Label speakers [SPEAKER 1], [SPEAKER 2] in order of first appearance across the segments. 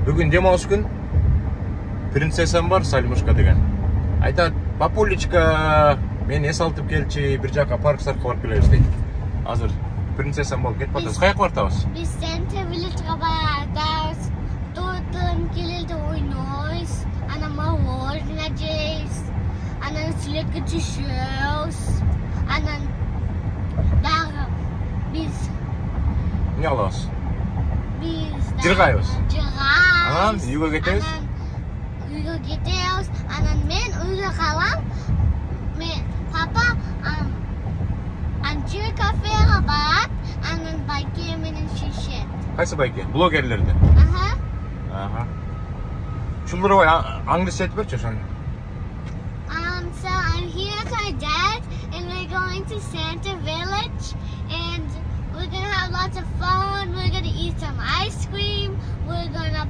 [SPEAKER 1] Бүгін демалыс күн. Принцессам бар, Сальмушка деген. Айтады, папулечка, мен ес алтып келчи, бір жаққа парк сарқы барып келеміз дейді. Азыр принцессам болып кетіп жатырмыз. Қаяқ бар табыз?
[SPEAKER 2] Biz Center Village'a baracağız. Doğduğum gelildi oynuyoruz. Anama oynayacağız. Anan sürekli düşüyoruz. Anan daha biz
[SPEAKER 1] Ne alamız?
[SPEAKER 2] biz
[SPEAKER 1] Cırgayız. Anan,
[SPEAKER 2] Cırgayız.
[SPEAKER 1] yuga getiriz.
[SPEAKER 2] Uyga gidiyoruz. Anan men uyga kalam. Papa Anjir kafeye bak. Anan bayki menin şişe.
[SPEAKER 1] Qayсы байке? Блогерлерді.
[SPEAKER 2] Aha.
[SPEAKER 1] Şunları var, Anglis etip berçi şunu.
[SPEAKER 2] So I'm here with my dad, and we're going to Santa Village, and we're gonna have lots of fun. We're gonna eat some ice cream. We're gonna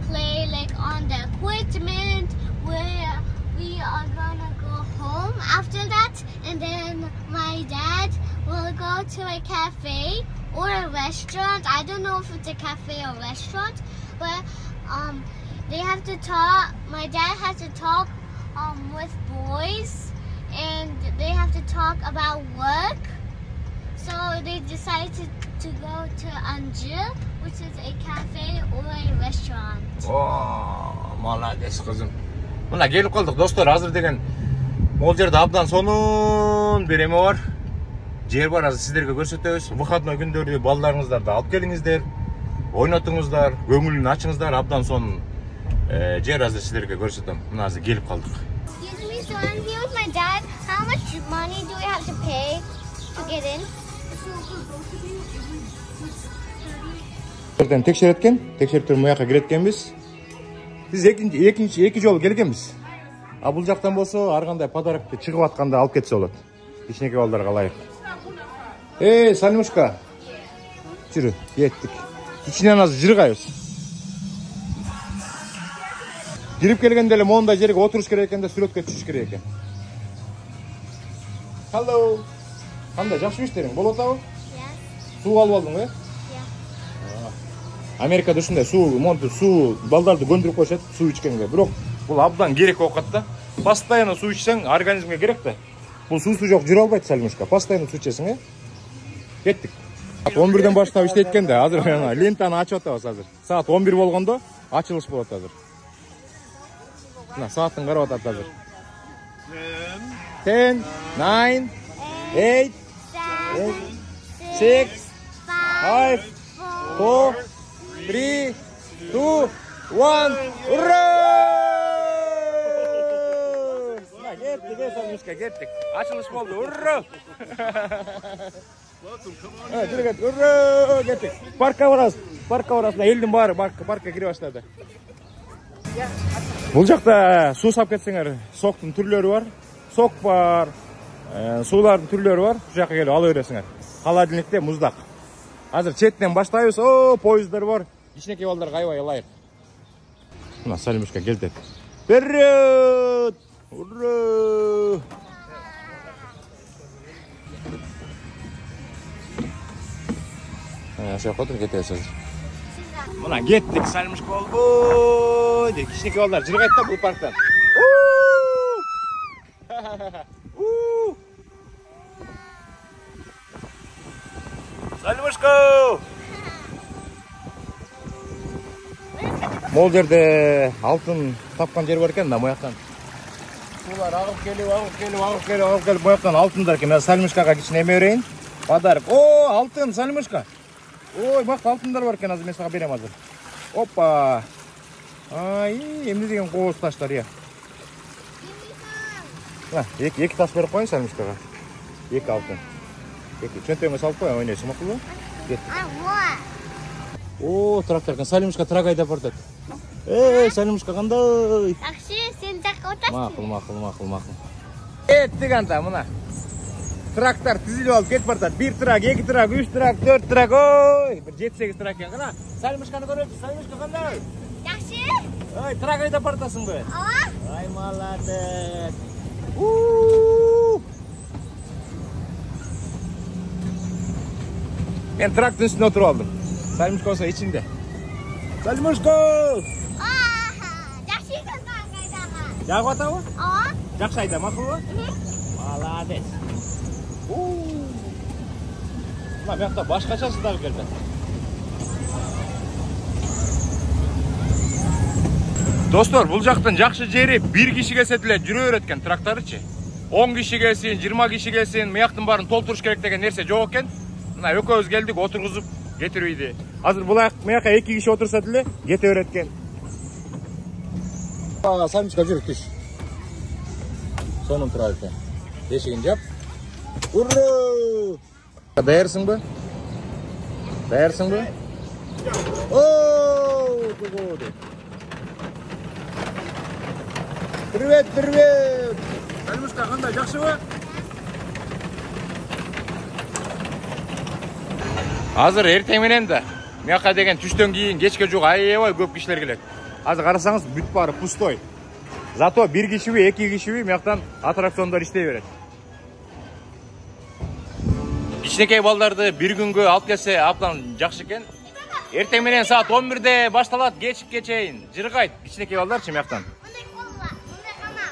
[SPEAKER 2] play like on the equipment. We are gonna go home after that, and then my dad will go to a cafe or a restaurant. I don't know if it's a cafe or restaurant, but they have to talk. My dad has to talk with boys, and they have to talk about work. So they decided to go to Anjir, which is a cafe or a restaurant.
[SPEAKER 1] Молодец kızım. Mına gelip kaldık dostlar, hazır деген. Ол жерде абдан сонун береме бар. Жер бар, азыр сіздерге көрсөтөбүз. Выходной күндөрдө балдарыңыздарды алып келиңиздер, ойнотуңуздар, көңүлүн ачыңыздар. Абдан сонун жер азыр сіздерге көрсөтөм. Мына азыр келип калдык.
[SPEAKER 2] Excuse me, so I'm here with my dad. How much money do we have to pay to get in?
[SPEAKER 1] Tekşer etken, tekşeripten muyaka kiretkенбиз. Biz эки жолу келгенбиз. А бул жактан болсо ар кандай подарокты чыгып атканда алып кетсе болот. Кичинекей балдарга ылайык. Сальмушка. Жүрү, кеттик. Кичинен азыр жыргайбыз. Кирип келгенде эле мондай жерге отуруш керек экен да сүрөткө түшүш керек экен. Hello. Кандай жакшы иштериң болуп атабы? Суу алып алдың го? Америкада ушундай суу балдарды көндүрүп коюшат суу ичкенге. Бирок бул абдан керек окат да. Постоянно суу ичсең организмге керек да. Бул суусу жок жүрө албайт Сальмушка. Постоянно суу ичесиң, Кеттик. 11ден баштап иштейт да. Азыр лентаны ачып атабыз азыр. Саат 11 болгондо ачылыш болот азыр. Мына саатын карап атат азыр. 10, 9, 8, 6, 5, 4, 3, 2, 1, ура! Gittik, Sальмушка, gittik. Açılış oldu, uра! Uра, gittik. Parka varasın, elдің bari, parka kiri başladı. Бұл жақта су сап кетсеңер, соқтың түрлері бар. Сок бар, сулардың түрлері бар. Бұл жаққа келіп ала бересіңер. Холодильникте мұздақ. Азыр четтен баштайбыз. Поездар бар. Кичинекей балдар кайбай ылайык. Мына Сальмушка келди. Вперед! Ура! Аша отур кетесиз. Мына кеттик, Сальмушка болду. Кичинекей балдар жыргайт да бул парктан. Сальмушка! Мол жерде алтын тапкан жер бар экен да, мояктан. Сулар агып келип, мояктан алтындар экен. Мен Сальмушкага кичине эме берейин. Подарок. Алтын, Сальмушка. Ой, бак алтындар бар экен, азыр мен сага берем азыр. Опа. Эмне деген кооз таштар, Эки таш берип коюн Сальмушкага. Эки алтын. Чөнтөгүңө салып кой, ойнойсуң, макулбу? Трактор. Сальмушка трак айдап бардат. Сальмушка кандай?
[SPEAKER 2] Жакшы, сен жакка отасың.
[SPEAKER 1] Макул. Кеттик анта, мына. Трактор тизилип алып кетип бардат. 1 трак, 2 трак, 3 трак, 4 трак. Ой, бир 7-8 трак экен. Кана, Сальмушканы көрөбүз. Сальмушка кандай?
[SPEAKER 2] Жакшы.
[SPEAKER 1] Трак айдап бардасыңбы?
[SPEAKER 2] Ооба.
[SPEAKER 1] Молодец. Мен трактың үстүнө отуруп алдым. Сальмушка болсо ичинде. Salmoshka!
[SPEAKER 2] Жақсы екен қайдағы.
[SPEAKER 1] Жағып атабы? Жақсы айда, мақұл ба? Молодец. Мына жақта башқаша сыдап келді. Достор, бұл жақтың жақшы жері бір киши келсе деле жүрө берет экен тракторычы. 10 киши келсин, 20 киши келсин, мыяктын баарын толтуруш керек деген нерсе жок экен. Мына экөөбүз келдик, отургузуп кетирбейди. Азыр булак мыякка 2 киши отурса деле кете берет экен. Самичка жүрүп түш. Сонун турат экен. Эшигин жап. Ура! Даярсыңбы? Даярсыңбы? Ооо, тугуду. Привет, привет! Салмушка, қандай, жақсы ба? Азыр ертең менен да, мияққа деген түштөн кийин кечке жук аябай көп кишилер келет. Азыр карасаңыз бүт баары пустой. Зато 1 кишиби, 2 кишиби мияқтан аттракциондор иштей берет. Кичинекей балдарды бир күнгө алып келсе абдан жакшы экен. Ертең менен саат 11-де башталат, кечикке чейин жыргайт кичинекей балдарчы мияктан.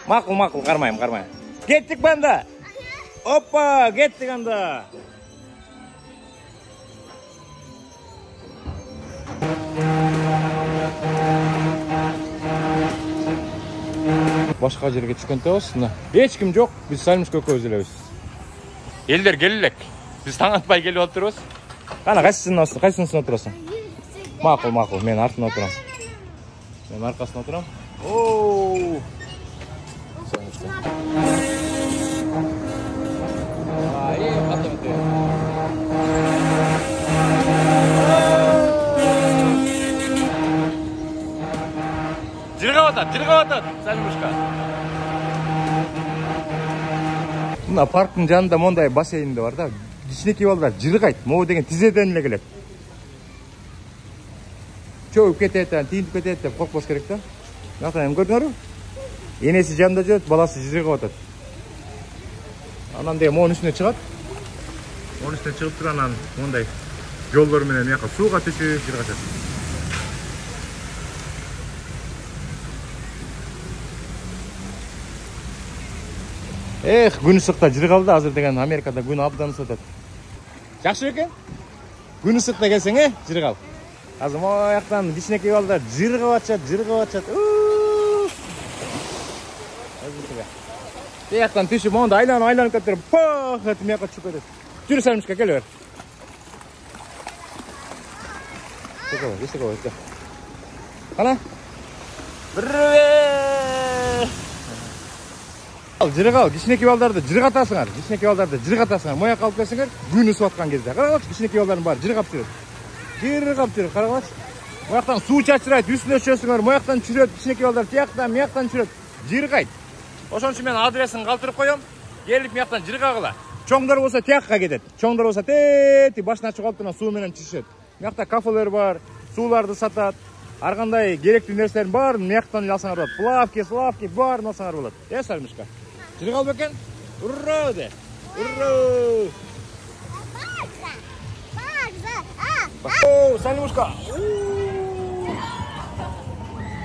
[SPEAKER 1] Мақұл, қармайым. Кеттік банда. Опа, кеттік анда. Башқа жерге түшкен табыз. Ешкім жоқ, біз Салмушка экөөбүз элебиз. Елдер келелек. Біз таң атпай келіп отырбыз. Қана, қайсысына отырасың? Мақұл, мен артына отырам. Мен арқасына отырам. Ооо. Жыргап атат, Салмушка. Мына парктын жанында мондай бассейн бар да. Кичинекей балдар жыргайт, могу деген тизеден эле келет. Чөгүп кетет, тийинип кетет деп коркпош керек да. Мынакта эми көрдүңөрбү? Энеси жанында жүрөт, баласы жыргап атат. Анан деген монун үстүнө чыгат. Монун үстүнө чыгып турганан мондай жолдор менен мыякка сууга түшүп жыргашат. Күн ысыкта жыргалды, азыр деген Америкада күн абдан ысып атат. Жакшы экен? Күн ысыкта келсең, жыргал. Азыр мояктан кичинекей балдар жыргап атышат. Тияқтан түшіп, онда айланып көттеріп, пах, әті мияққа түшіп көтеді. Жүрі Салмушка, кел бер. Есі көбір. Қана? Бірве! Жырғал, кичинекей балдарды жырғатасыңар. Мояққа алып келсеңер, күн ысып атқан кезде. Қарағалшы, кичинекей балдардың бары жырғап жүреді. Қарағалшы. Мояқтан су чачырайды, үстіне өшесіңер, мояқтан жүреді, кичинекей балдар тияқтан, мияқтан жүреді. Жырғайды. Ошон үчүн мен адресин калтырып коем. Келип мияктан жыргагыла. Чоңдор болсо тиякка кетет. Чоңдор болсо тети башына чыгалтына суу менен түшөт. Миякта кафелер бар, сууларды сатат. Ар кандай керектүү нерселердин баарын мияктан эле алсаңар болот. Плавки баарын алсаңар болот. Салмушка. Жыргалбы экен? Ура де. Ура! О, Салмушка.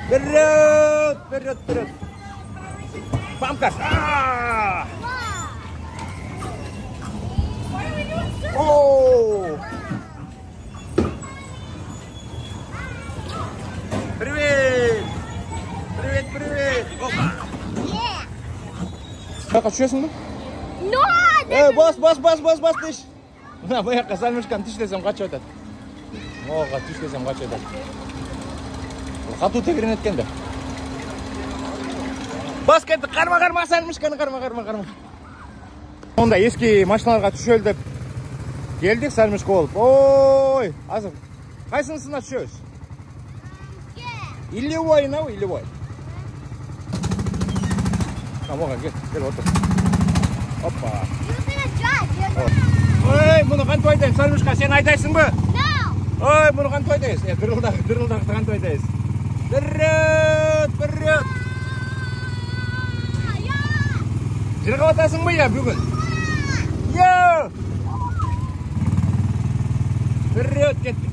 [SPEAKER 1] Вперед. Памкаш! Ооо! Привет! Опа! Как очуясың ба? Бас тиш! Мына бояққа Салмушканы тишлесем қачып атат. Моға тишлесем қачып атат. Қату тегірен еткенде. Бас кетті, қарма, Салмушканы қарма. Онда ескі машиналарға түшел деп келдік Салмушка болып. Ой, азыр, қайсынысына түшөз? Илевой, илевой. Моға, кел, отыр. Опа. Ой, мұны қанты айтайын, Салмушка, сен айтайсың бі? Ой, мұны қанты айтайыз? Дырылдағы қанты айтайыз. Вперед! Жырғап атасың ба, бүгін? Вперед кеттік.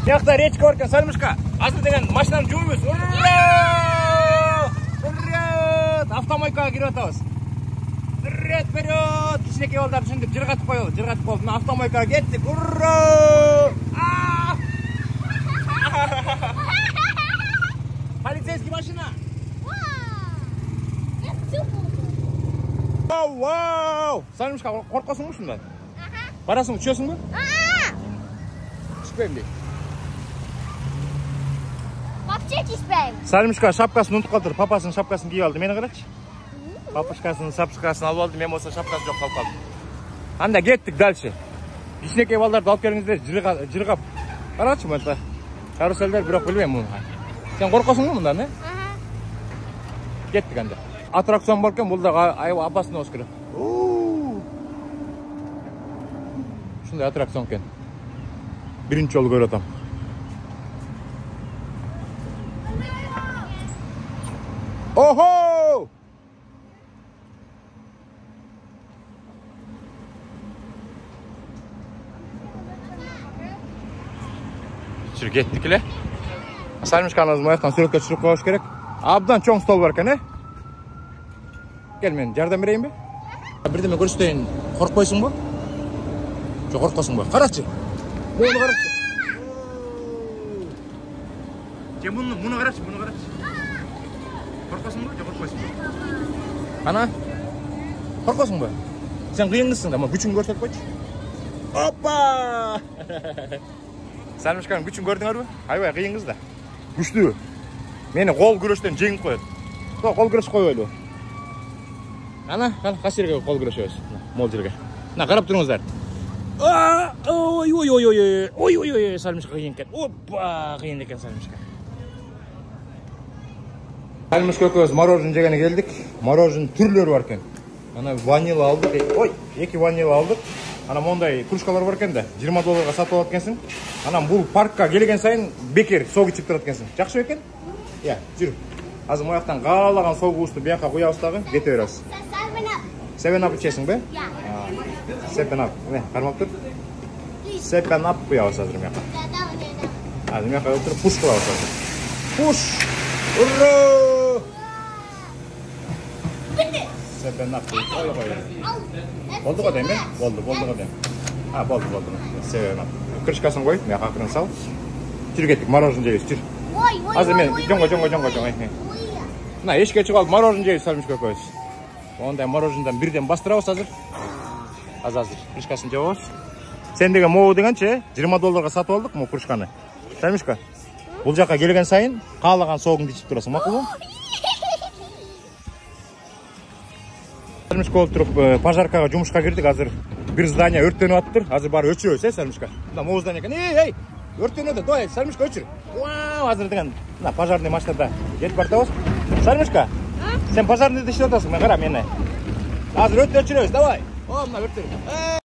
[SPEAKER 1] Мыякта речка бар экен, Салимушка. Азыр деген машинаны жууйбуз. Ура! Автомойкага кирип атабыз. Вперед! Кичинекей балдар түшүндүк, жыргатып коелу, жыргатып коелу. Мына автомойкага кеттик. Ура! Полицейский машина. Вау! Салимушка, коркосуңбу ушундан? Барасың, түшөсүңбү? Түшпөйм дейт.
[SPEAKER 2] Вообще түшпөйм.
[SPEAKER 1] Салимушка шапкасын унутуп калдыр. Папасынын шапкасын кийип алды. Мени карачы. Папашкасынын шапкасын алып алды. Мен болсо шапкасы жок калып калдым. Анда кеттик дальше. Кичинекей балдарды алып келиңиздер, жыргап. Карачы мынта. Каруселдер бирок билбейм муну. Сен коркосуңбу мындан, Кеттик анда. Аттракцион бар экен, бул да апасына болуш керек. Ушундай аттракцион экен. Биринчи жолу көрүп атам. Охо! Чыр кеттик эле. Салимушканы маяктан сүрөткө чыгып коюш керек. Абдан чоң стол бар экен, Кел, мен жардам берейинби? Бирдеме көрсөтөйүн. Коркпойсуңбу? Жок, коркосуңбу? Карачы. Муну карачы. Же муну карачы, Коркосуңбу? Жок, коркпойсуңбу? Ана? Коркосуңбу? Сен кыйын кызсың да, күчүңдү көрсөтүп койчу. Опа! Салимушканын күчүн көрдүңөрбү? Аябай кыйын кыз да. Күчтүү. Мени кол күрөштөн жеңип коет. Кол күрөш койбойлу. Ана, кайсы жерге кол күрөшөбүз? Мол жерге. Мына карап туруңуздар. Ой, Салимушка кыйын экен. Опа, кыйын экен Салимушка. Салимушка экөөбүз мороженое жегени келдик. Мороженое түрлөрү бар экен. Ана ванила алдык. Ой, 2 ванила алдык. Ана мондай кружкалар бар экен да. $20 сатып алат экенсиң. Анан бул паркка келген сайын бекер сок ичип турат экенсиң. Жакшы бекен? Я, жүр. Азыр мояктан каалаган согубузду бияка куябыз дагы, кете беребиз. 7-Up ичесиң бе? 7-Up. Мына, кармап тур. 7-Up куябыз азыр мияка. Азыр мияка отуруп пуш кылабыз азыр. Пуш! Ура! 7-Up. Ой. Болду го дейм, Болду го дейм. Болду. 7-Up. Крышкасын кой, мияка акырын сал. Жүр кеттик, мороженое жейбиз, жүр. Азыр мен жоңго. Мына эшикке чыгып алып мороженое жейбиз Салимушка экөөбүз. Ондай мороженеден бирден бастырабыз азыр. Азыр крышкасын жабабыз. Сен деген могу дегенчи $20 сатып алдык могу крышканы. Салимушка, бул жака келген сайын каалаган согуңду ичип турасың, макулбу? Салимушка болуп туруп пожаркага жумушка кирдик. Азыр бир здание өрттөнүп атыптыр. Азыр баары өчүрөбүз, Салимушка. Мына могу здание экен. Эй, өрттөнөт, давай, Салимушка өчүр. Вау, азыр деген мына пожарный машинада жетип бартабыз. Салимушка, сен пожарныйда иштеп атасың, мен кара мени. Азыр өрттү өчүрөбүз, давай. Мына өрттөр.